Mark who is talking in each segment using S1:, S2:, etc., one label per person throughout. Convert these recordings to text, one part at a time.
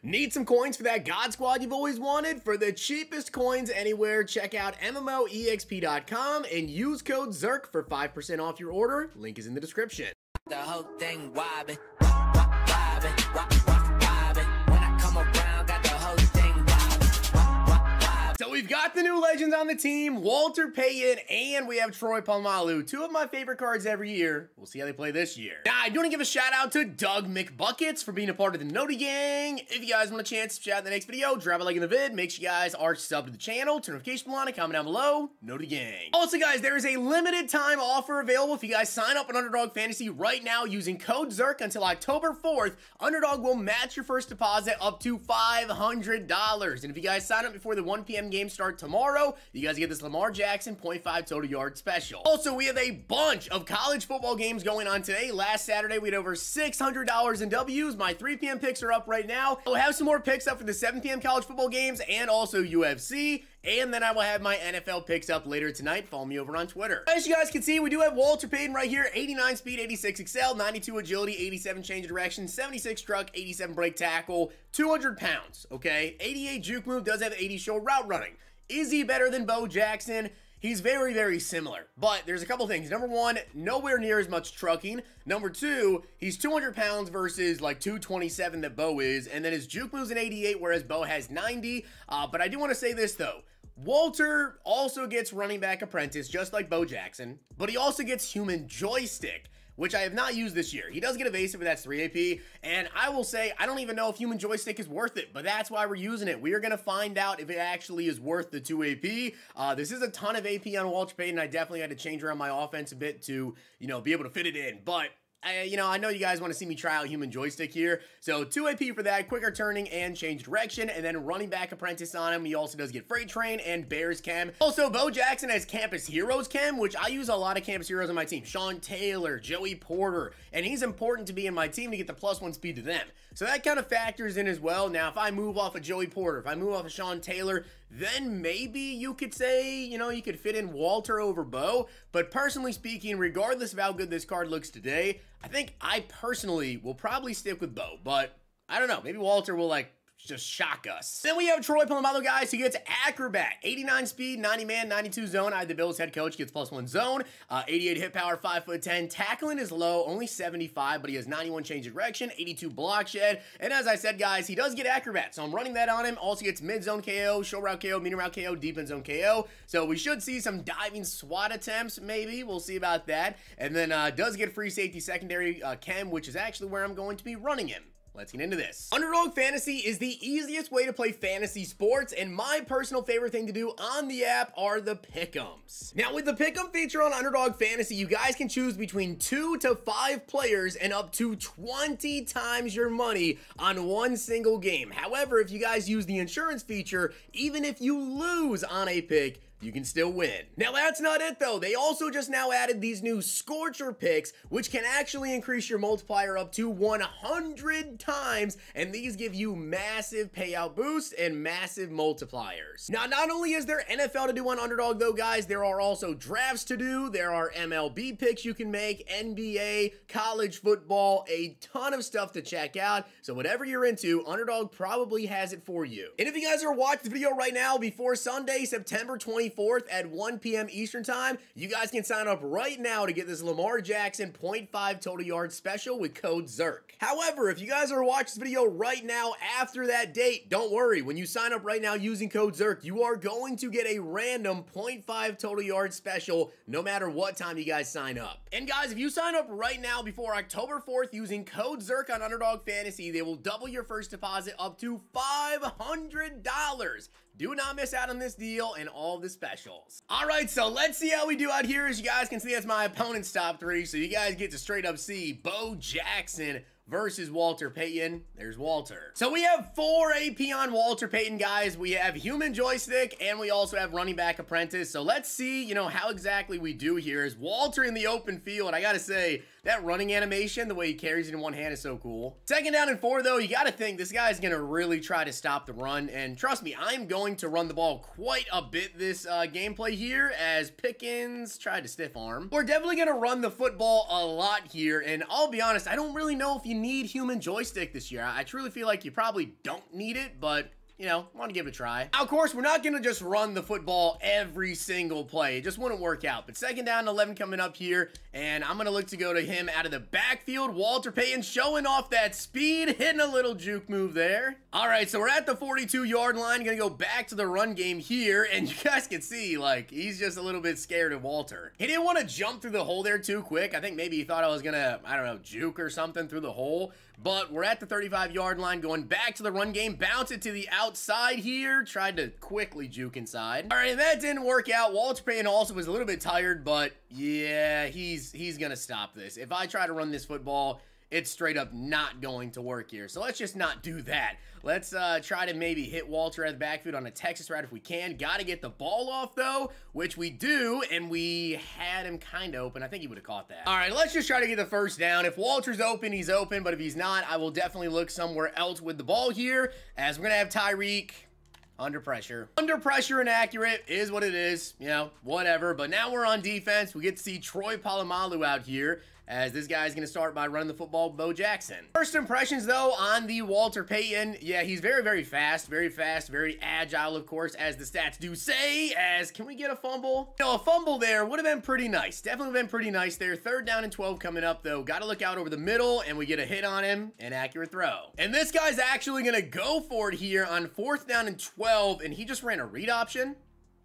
S1: Need some coins for that God Squad you've always wanted? For the cheapest coins anywhere, check out MMOEXP.com and use code ZIRK for 5% off your order. Link is in the description.
S2: The whole thing wobbin', wobbin', wobbin'. When I come around, got the whole thing wobbin'.
S1: So we've got the new legends on the team, Walter Payton, and we have Troy Polamalu, two of my favorite cards every year. We'll see how they play this year. Now, I do want to give a shout out to Doug McBuckets for being a part of the Noti Gang. If you guys want a chance to chat in the next video, drop a like in the vid. Make sure you guys are subbed to the channel, turn notification bell on, and comment down below. Noti Gang. Also, guys, there is a limited time offer available. If you guys sign up on Underdog Fantasy right now using code ZIRK until October 4th, Underdog will match your first deposit up to $500. And if you guys sign up before the 1 p.m. game start tomorrow, you guys get this Lamar Jackson 0.5 total yard special. Also, we have a bunch of college football games going on today. Last Saturday, we had over $600 in W's. My 3 p.m. picks are up right now. We'll have some more picks up for the 7 p.m. college football games and also UFC. And then I will have my NFL picks up later tonight. Follow me over on Twitter. As you guys can see, we do have Walter Payton right here. 89 speed, 86 excel, 92 agility, 87 change of direction, 76 truck, 87 break tackle, 200 pounds, okay? 88 juke move, does have 80 short route running. Is he better than Bo Jackson? He's very, very similar, but there's a couple things. Number one, nowhere near as much trucking. Number two, he's 200 pounds versus like 227 that Bo is, and then his juke move's an 88, whereas Bo has 90. But I do want to say this, though. Walter also gets running back apprentice, just like Bo Jackson, but he also gets human joystick, which I have not used this year. He does get evasive, but that's 3 AP, and I will say, I don't even know if human joystick is worth it, but that's why we're using it. We are going to find out if it actually is worth the 2 AP. This is a ton of AP on Walter Payton. I definitely had to change around my offense a bit to, you know, be able to fit it in, but I know you guys want to see me try out human joystick here. So 2 AP for that, quicker turning and change direction, and then running back apprentice on him. He also does get freight train and bears chem. Also, Bo Jackson has campus heroes chem, which I use a lot of campus heroes on my team. Sean Taylor, Joey Porter, and he's important to be in my team to get the +1 speed to them. So that kind of factors in as well. Now, if I move off of Joey Porter, if I move off of Sean Taylor, then maybe you could say, you know, you could fit in Walter over Bo. But personally speaking, regardless of how good this card looks today, I think I personally will probably stick with Bo. But I don't know, maybe Walter will like just shock us. Then we have Troy Polamalu, guys, who gets acrobat, 89 speed, 90 man, 92 zone. I, the Bills head coach, gets +1 zone, 88 hit power, 5'10". Tackling is low, only 75, but he has 91 change of direction, 82 block shed. And as I said, guys, he does get acrobat, so I'm running that on him. Also gets mid zone KO, short route KO, medium route KO, deep in zone KO. So we should see some diving SWAT attempts, maybe. We'll see about that. And then does get free safety secondary chem, which is actually where I'm going to be running him. Let's get into this. Underdog Fantasy is the easiest way to play fantasy sports, and my personal favorite thing to do on the app are the pick'ems. Now, with the pick'em feature on Underdog Fantasy, you guys can choose between 2 to 5 players and up to 20 times your money on one single game. However, if you guys use the insurance feature, even if you lose on a pick, you can still win. Now, that's not it, though. They also just now added these new Scorcher picks, which can actually increase your multiplier up to 100 times, and these give you massive payout boosts and massive multipliers. Now, not only is there NFL to do on Underdog, though, guys, there are also drafts to do. There are MLB picks you can make, NBA, college football, a ton of stuff to check out. So whatever you're into, Underdog probably has it for you. And if you guys are watching the video right now before Sunday, September 24th at 1 p.m. Eastern time, you guys can sign up right now to get this Lamar Jackson 0.5 total yard special with code ZIRK. However, if you guys are watching this video right now after that date, don't worry. When you sign up right now using code ZIRK, you are going to get a random 0.5 total yard special no matter what time you guys sign up. And guys, if you sign up right now before October 4th using code ZIRK on Underdog Fantasy, they will double your first deposit up to $500. Do not miss out on this deal and all the specials. All right, so let's see how we do out here. As you guys can see, that's my opponent's top 3. So you guys get to straight up see Bo Jackson versus Walter Payton. There's Walter. So we have 4 AP on Walter Payton, guys. We have human joystick, and we also have running back apprentice. So let's see, you know, how exactly we do here. Is Walter in the open field? I gotta say, That running animation, the way he carries it in one hand is so cool. 2nd down and 4, though, you got to think this guy's going to really try to stop the run. And trust me, I'm going to run the ball quite a bit this gameplay here as Pickens tried to stiff arm. We're definitely going to run the football a lot here. And I'll be honest, I don't really know if you need human joystick this year. I truly feel like you probably don't need it, but you know, want to give it a try. Now, of course, we're not going to just run the football every single play. It just wouldn't work out. But 2nd down and 11 coming up here, and I'm going to look to go to him out of the backfield. Walter Payton showing off that speed, hitting a little juke move there. All right, so we're at the 42-yard line. Going to go back to the run game here, and you guys can see, like, he's just a little bit scared of Walter. He didn't want to jump through the hole there too quick. I think maybe he thought I was going to, I don't know, juke or something through the hole. But we're at the 35-yard line, going back to the run game, bounce it to the outside here, tried to quickly juke inside. All right, and that didn't work out. Walter Payton also was a little bit tired, but yeah, he's gonna stop this. If I try to run this football, it's straight up not going to work here. So let's just not do that. Let's try to maybe hit Walter at the backfield on a Texas route if we can. Got to get the ball off, though, which we do, and we had him kind of open. I think he would have caught that. All right, let's just try to get the 1st down. If Walter's open, he's open, but if he's not, I will definitely look somewhere else with the ball here, as we're going to have Tyreek under pressure. Under pressure and accurate is what it is, you know, whatever. But now we're on defense. We get to see Troy Polamalu out here, as this guy's going to start by running the football, Bo Jackson. First impressions, though, on the Walter Payton. Yeah, he's very, very fast, very agile, of course, as the stats do say. As, can we get a fumble? You know, a fumble there would have been pretty nice. Definitely been pretty nice there. 3rd down and 12 coming up, though. Got to look out over the middle, and we get a hit on him. An accurate throw. And this guy's actually going to go for it here on 4th down and 12, and he just ran a read option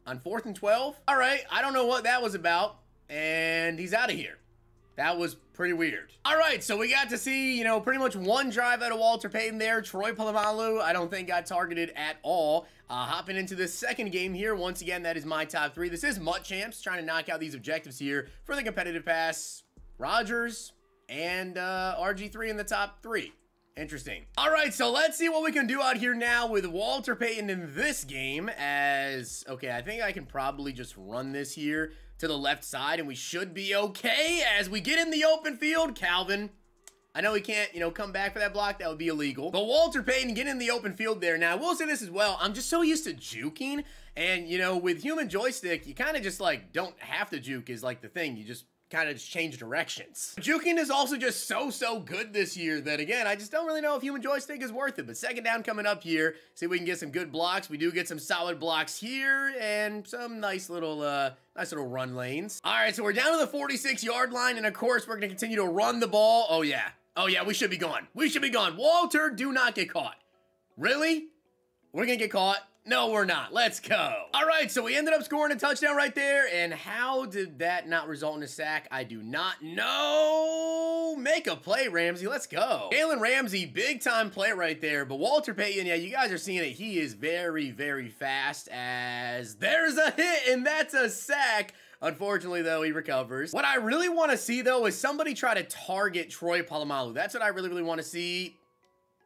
S1: on 4th and 12. All right, I don't know what that was about, and he's out of here. That was pretty weird. All right, so we got to see, you know, pretty much one drive out of Walter Payton there. Troy Polamalu, I don't think got targeted at all. Hopping into the 2nd game here. Once again, that is my top 3. This is MUT Champs, trying to knock out these objectives here for the competitive pass. Rodgers and RG3 in the top 3. Interesting. All right, so let's see what we can do out here now with Walter Payton in this game as, okay, I think I can probably just run this here to the left side, and we should be okay as we get in the open field. Calvin, I know he can't, you know, come back for that block. That would be illegal. But Walter Payton getting in the open field there. Now, I will say this as well. I'm just so used to juking, and, you know, with human joystick, you kind of just, like, don't have to juke is, like, the thing. You just kind of just change directions. Juking is also just so good this year that, again, I just don't really know if human joystick is worth it. But 2nd down coming up here. See if we can get some good blocks. We do get some solid blocks here and some nice little run lanes. All right, so we're down to the 46-yard line, and of course, we're going to continue to run the ball. Oh, yeah. Oh, yeah, we should be gone. We should be gone. Walter, do not get caught. Really? We're going to get caught? No, we're not. Let's go. All right, so we ended up scoring a touchdown right there, and how did that not result in a sack? I do not know. Make a play, Ramsey. Let's go. Jalen Ramsey, big-time play right there, but Walter Payton, yeah, you guys are seeing it. He is very fast as there's a hit, and that's a sack. Unfortunately, though, he recovers. What I really want to see, though, is somebody try to target Troy Polamalu. That's what I really want to see.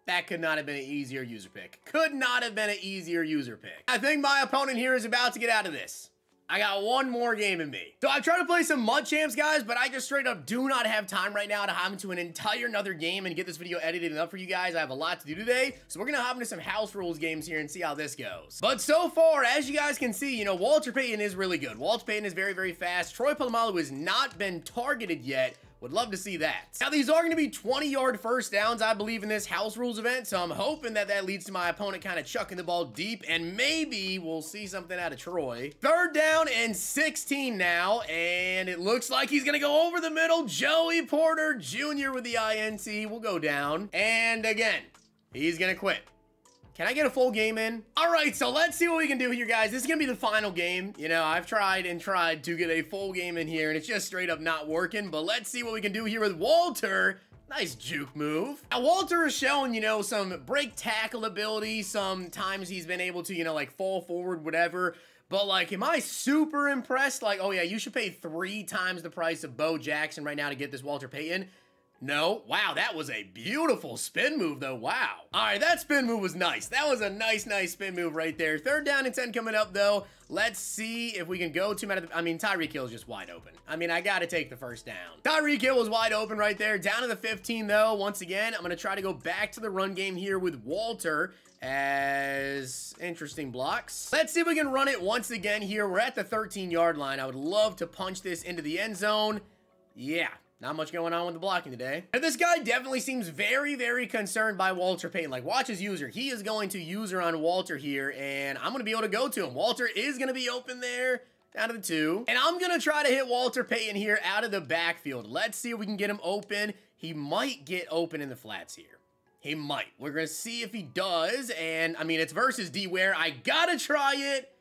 S1: That could not have been an easier user pick. Could not have been an easier user pick. I think my opponent here is about to get out of this. I got one more game in me. So I try to play some MUT Champs, guys, but I just straight up do not have time right now to hop into an entire another game and get this video edited up for you guys. I have a lot to do today, so we're gonna hop into some house rules games here and see how this goes. But so far, as you guys can see, you know, Walter Payton is really good. Walter Payton is very fast. Troy Polamalu has not been targeted yet. Would love to see that. Now, these are going to be 20-yard first downs, I believe, in this house rules event, so I'm hoping that that leads to my opponent kind of chucking the ball deep, and maybe we'll see something out of Troy. 3rd down and 16 now, and it looks like he's going to go over the middle. Joey Porter Jr. with the INT will go down, and again, he's going to quit. Can I get a full game in? All right, so let's see what we can do here, guys. This is going to be the final game. You know, I've tried and tried to get a full game in here, and it's just straight up not working. But let's see what we can do here with Walter. Nice juke move. Now, Walter has shown, you know, some break tackle ability. Sometimes he's been able to, you know, like fall forward, whatever. But, like, am I super impressed? Like, oh, yeah, you should pay 3 times the price of Bo Jackson right now to get this Walter Payton. No. Wow, that was a beautiful spin move, though. Wow. All right, that spin move was nice. That was a nice spin move right there. 3rd down and 10 coming up, though. Let's see if we can go to him. I mean, Tyreek Hill is just wide open. I mean, I got to take the 1st down. Tyreek Hill was wide open right there. Down to the 15, though. Once again, I'm going to try to go back to the run game here with Walter as interesting blocks. Let's see if we can run it once again here. We're at the 13-yard line. I would love to punch this into the end zone. Yeah. Not much going on with the blocking today. And this guy definitely seems very concerned by Walter Payton. Like, watch his user. He is going to user on Walter here, and I'm going to be able to go to him. Walter is going to be open there, down to the 2. And I'm going to try to hit Walter Payton here out of the backfield. Let's see if we can get him open. He might get open in the flats here. He might. We're going to see if he does, and, I mean, it's versus D-Ware. I got to try it.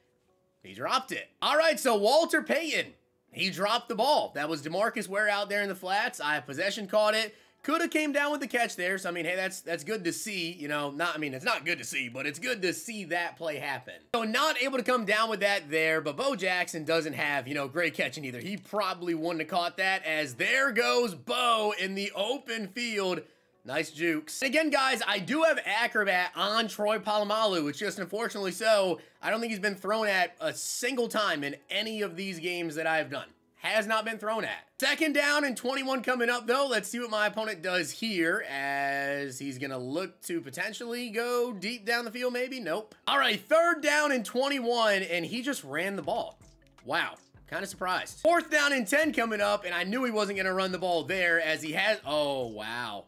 S1: He dropped it. All right, so Walter Payton. He dropped the ball. That was DeMarcus Ware out there in the flats. I have possession, caught it. Could have came down with the catch there. So, I mean, hey, that's good to see. You know, it's not good to see, but it's good to see that play happen. So, not able to come down with that there, but Bo Jackson doesn't have, you know, great catching either. He probably wouldn't have caught that, as there goes Bo in the open field. Nice jukes. And again, guys, I do have Acrobat on Troy Polamalu. It's just unfortunately so, I don't think he's been thrown at a single time in any of these games that I've done. Has not been thrown at. 2nd down and 21 coming up, though. Let's see what my opponent does here, as he's going to look to potentially go deep down the field, maybe. Nope. All right, 3rd down and 21, and he just ran the ball. Wow. Kind of surprised. 4th down and 10 coming up, and I knew he wasn't going to run the ball there, as he has... Oh, wow.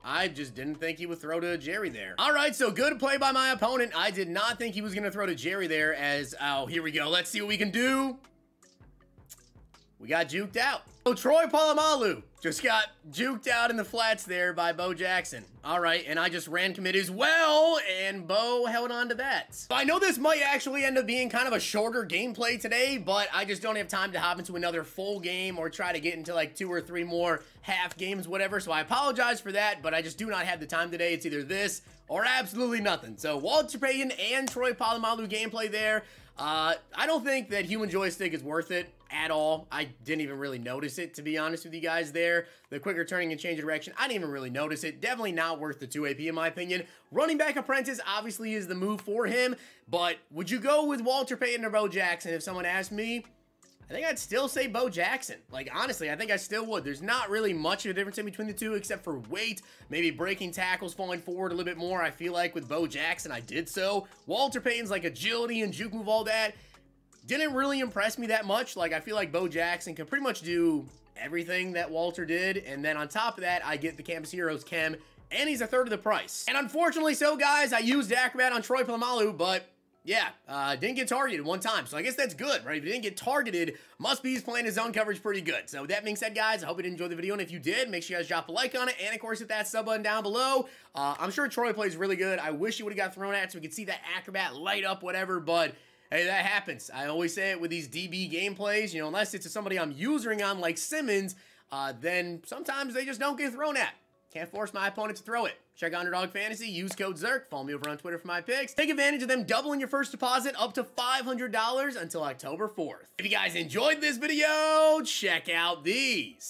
S1: I just didn't think he would throw to Jerry there. All right, so good play by my opponent. I did not think he was going to throw to Jerry there, as, oh, here we go. Let's see what we can do. We got juked out. So Troy Polamalu just got juked out in the flats there by Bo Jackson. All right, and I just ran commit as well, and Bo held on to that. So I know this might actually end up being kind of a shorter gameplay today, but I just don't have time to hop into another full game or try to get into like 2 or 3 more half games, whatever. So I apologize for that, but I just do not have the time today. It's either this or absolutely nothing. So Walter Payton and Troy Polamalu gameplay there. I don't think that human joystick is worth it at all. I didn't even really notice it, to be honest with you guys there. The quicker turning and change of direction, I didn't even really notice it. Definitely not worth the 2 AP in my opinion. Running back apprentice obviously is the move for him, but would you go with Walter Payton or Bo Jackson if someone asked me? I think I'd still say Bo Jackson. Like, honestly, I think I still would. There's not really much of a difference in between the two except for weight, maybe breaking tackles, falling forward a little bit more. I feel like with Bo Jackson, I did so. Walter Payton's like agility and juke move, all that. Didn't really impress me that much. Like, I feel like Bo Jackson can pretty much do everything that Walter did. And then on top of that, I get the Campus Heroes Chem, and he's a 1/3 of the price. And unfortunately so, guys, I used Acrobat on Troy Polamalu, but... yeah, didn't get targeted one time, so I guess that's good, right? If he didn't get targeted, must be he's playing his zone coverage pretty good. So with that being said, guys, I hope you did enjoy the video, and if you did, make sure you guys drop a like on it, and of course, hit that sub button down below. I'm sure Troy plays really good. I wish he would have got thrown at so we could see that Acrobat light up, whatever, but hey, that happens. I always say it with these DB gameplays, you know, unless it's somebody I'm usering on like Simmons, then sometimes they just don't get thrown at. Can't force my opponent to throw it. Check out Underdog Fantasy, use code ZIRK, follow me over on Twitter for my picks. Take advantage of them doubling your first deposit up to $500 until October 4th. If you guys enjoyed this video, check out these.